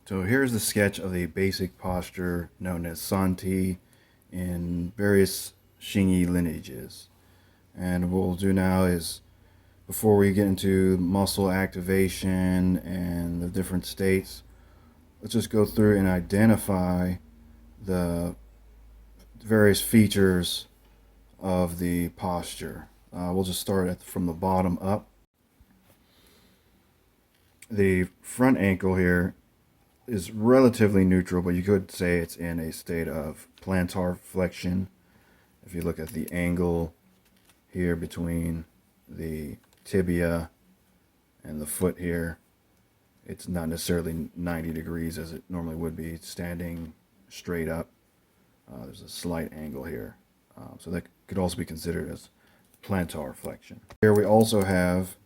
So here's the sketch of the basic posture known as Santi in various Xingyi lineages. And what we'll do now is, before we get into muscle activation and the different states, let's just go through and identify the various features of the posture. We'll just start from the bottom up. The front ankle here is relatively neutral, but you could say it's in a state of plantar flexion. If you look at the angle here between the tibia and the foot here, it's not necessarily 90 degrees as it normally would be standing straight up. There's a slight angle here. So that could also be considered as plantar flexion. Here we also have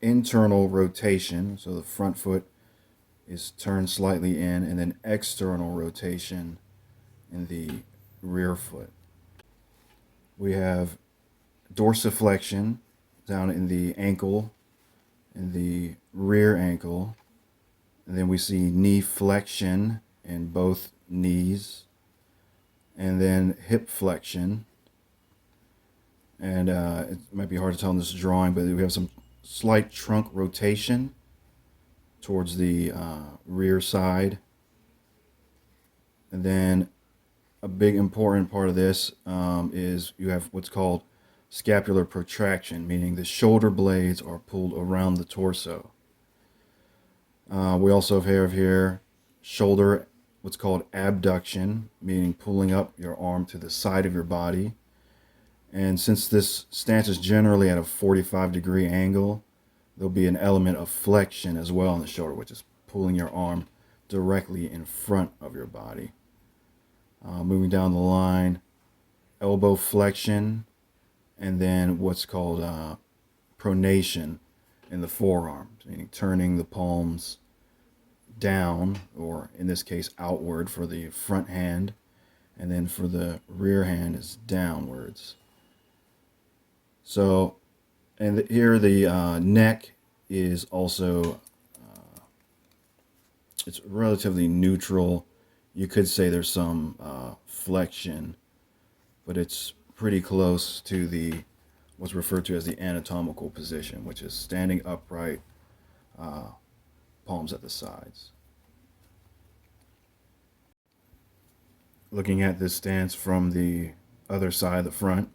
internal rotation. So the front foot is turned slightly in, and then external rotation in the rear foot. We have dorsiflexion down in the ankle, in the rear ankle, and then we see knee flexion in both knees, and then hip flexion. And it might be hard to tell in this drawing, but we have some slight trunk rotation towards the rear side. And then a big important part of this is you have what's called scapular protraction, meaning the shoulder blades are pulled around the torso. We also have here shoulder, what's called abduction, meaning pulling up your arm to the side of your body. And since this stance is generally at a 45-degree angle, there'll be an element of flexion as well in the shoulder, which is pulling your arm directly in front of your body. Moving down the line, elbow flexion, and then what's called pronation in the forearms, meaning turning the palms down, or in this case outward for the front hand, and then for the rear hand is downwards. So, and here the neck is also, it's relatively neutral. You could say there's some flexion, but it's pretty close to the what's referred to as the anatomical position, which is standing upright, palms at the sides. Looking at this stance from the other side, the front,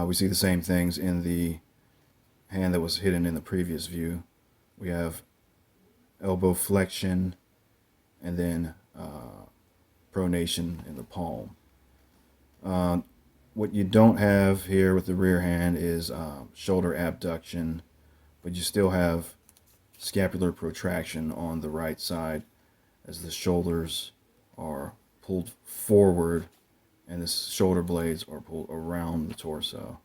we see the same things in the hand that was hidden in the previous view. We have elbow flexion and then pronation in the palm. What you don't have here with the rear hand is shoulder abduction, but you still have scapular protraction on the right side as the shoulders are pulled forward and the shoulder blades are pulled around the torso.